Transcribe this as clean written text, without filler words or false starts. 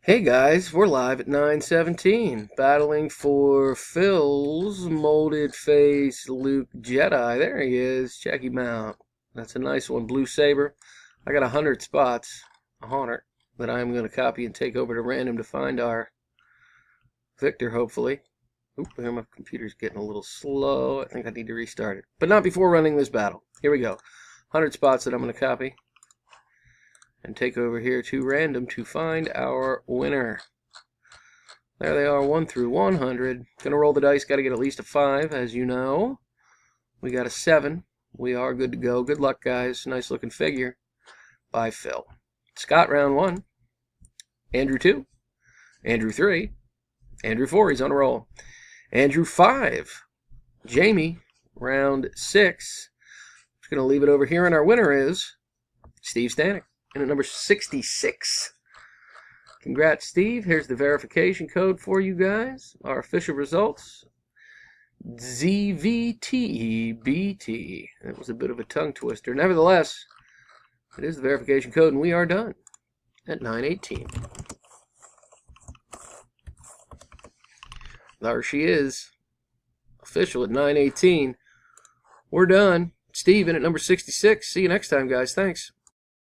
Hey guys, we're live at 9:17, battling for Phil's molded face Luke Jedi. There he is. Check him out. That's a nice one. Blue Saber. I got 100 spots, 100, that I'm going to copy and take over to random to find our victor, hopefully. Oop, here my computer's getting a little slow. I think I need to restart it. But not before running this battle. Here we go. 100 spots that I'm going to copy and take over here to random to find our winner. There they are, 1 through 100. Gonna roll the dice, gotta get at least a 5, as you know. We got a 7. We are good to go. Good luck, guys. Nice looking figure by Phil. Scott, round 1. Andrew 2. Andrew 3. Andrew 4, he's on a roll. Andrew 5. Jamie, round 6. Just gonna leave it over here, and our winner is Steve Stanek. And at number 66. Congrats, Steve. Here's the verification code for you guys. Our official results. ZVTBT. That was a bit of a tongue twister. Nevertheless, it is the verification code, and we are done at 9:18. There she is. Official at 9:18. We're done. Steve in at number 66. See you next time, guys. Thanks.